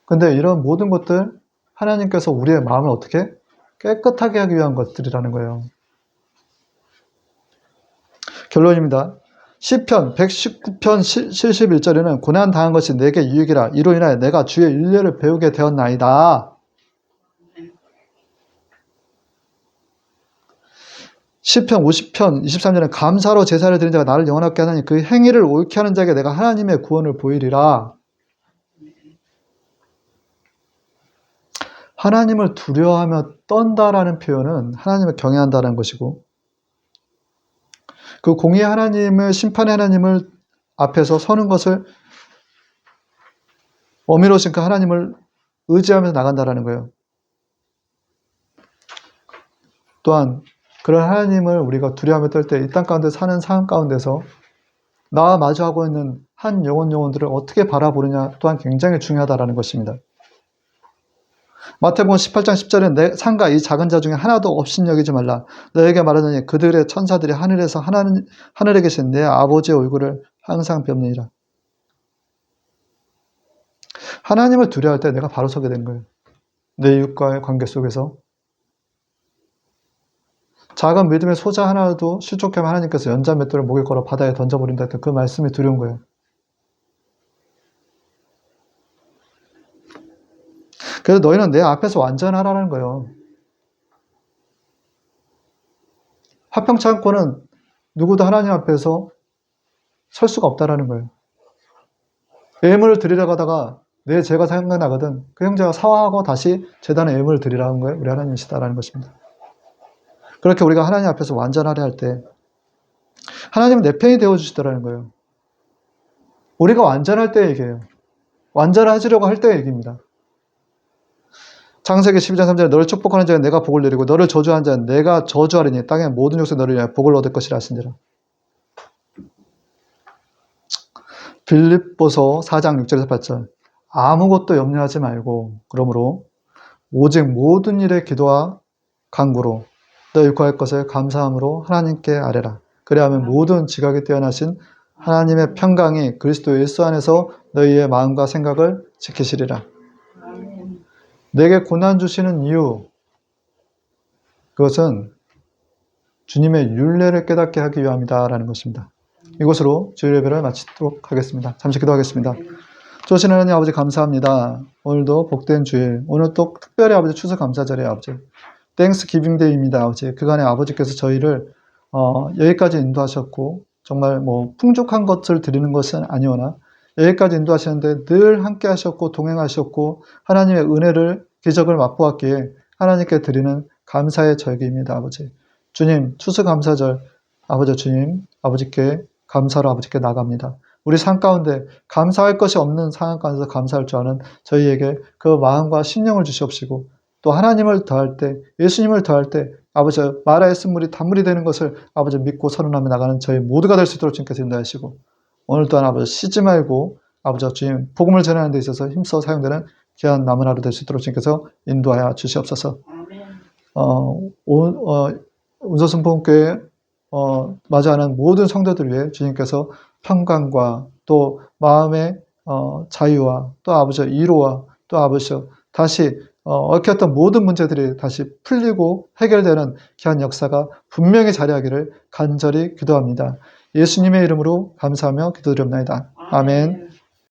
근데 이런 모든 것들 하나님께서 우리의 마음을 어떻게 깨끗하게 하기 위한 것들이라는 거예요. 결론입니다. 시편 119편 71절에는 고난 당한 것이 내게 유익이라 이로 인하여 내가 주의 윤례를 배우게 되었나이다. 시편 50편 23절에 감사로 제사를 드린 자가 나를 영원하게 하나니 그 행위를 옳게 하는 자에게 내가 하나님의 구원을 보이리라. 하나님을 두려워하며 떤다라는 표현은 하나님을 경외한다는 것이고, 그 공의의 하나님을, 심판의 하나님을 앞에서 서는 것을 어미로신 그 하나님을 의지하면서 나간다라는 거예요. 또한 그런 하나님을 우리가 두려워하며 떨 때 이 땅 가운데 사는 삶 가운데서 나와 마주하고 있는 한 영혼들을 어떻게 바라보느냐 또한 굉장히 중요하다라는 것입니다. 마태복음 18장 10절에 내 상가 이 작은 자 중에 하나도 없인 여기지 말라. 너에게 말하노니 그들의 천사들이 하늘에서 하늘에 계신 내 아버지의 얼굴을 항상 뵙느니라. 하나님을 두려워할 때 내가 바로 서게 되는 거예요. 내 이웃과의 관계 속에서. 작은 믿음의 소자 하나라도 실족하면 하나님께서 연자 맷돌을 목에 걸어 바다에 던져버린다 했던 그 말씀이 두려운 거예요. 그래서 너희는 내 앞에서 완전하라는 거예요. 화평치 않고는 누구도 하나님 앞에서 설 수가 없다라는 거예요. 예물을 드리려고 하다가 내 죄가 생각나거든 그 형제가 사화하고 다시 제단에 예물을 드리라는 거예요. 우리 하나님이시다라는 것입니다. 그렇게 우리가 하나님 앞에서 완전하려 할 때 하나님은 내 편이 되어주시더라는 거예요. 우리가 완전할 때 얘기해요. 완전해지려고 할 때 얘기입니다. 창세기 12장 3절에 너를 축복하는 자는 내가 복을 내리고 너를 저주하는 자는 내가 저주하리니 땅의 모든 족속이 너를 위하여 복을 얻을 것이라 하신지라. 빌립보서 4장 6절에서 8절 아무것도 염려하지 말고 그러므로 오직 모든 일에 기도와 간구로 너희 구할 것을 감사함으로 하나님께 아뢰라. 그래야하면 모든 지각이 뛰어나신 하나님의 평강이 그리스도 예수 안에서 너희의 마음과 생각을 지키시리라. 내게 고난 주시는 이유, 그것은 주님의 율례를 깨닫게 하기 위함이다라는 것입니다. 이것으로 주일 예배를 마치도록 하겠습니다. 잠시 기도하겠습니다. 좋으신 하나님 아버지 감사합니다. 오늘도 복된 주일, 오늘 또 특별히 아버지 추수 감사절에 아버지 땡스 기빙 데이입니다. 아버지 그간에 아버지께서 저희를 여기까지 인도하셨고 정말 풍족한 것을 드리는 것은 아니오나 여기까지 인도하시는데 늘 함께 하셨고 동행하셨고 하나님의 은혜를 기적을 맛보았기에 하나님께 드리는 감사의 절기입니다. 아버지 주님 추수감사절 아버지 주님 아버지께 감사로 아버지께 나갑니다. 우리 삶 가운데 감사할 것이 없는 상황 가운데서 감사할 줄 아는 저희에게 그 마음과 심령을 주시옵시고 또 하나님을 더할 때 예수님을 더할 때 아버지 마라의 쓴물이 단물이 되는 것을 아버지 믿고 선언하며 나가는 저희 모두가 될 수 있도록 주님께서 인도하시고 오늘 또한 아버지 쉬지 말고 아버지 주님 복음을 전하는 데 있어서 힘써 사용되는 귀한 남은 하루 될 수 있도록 주님께서 인도하여 주시옵소서. 운서순복음교회 마주하는 모든 성도들 위해 주님께서 평강과 또 마음의 자유와 또 아버지 위로와 또 아버지 다시 얽혔던 모든 문제들이 다시 풀리고 해결되는 귀한 역사가 분명히 자리하기를 간절히 기도합니다. 예수님의 이름으로 감사하며 기도드립니다. 아멘.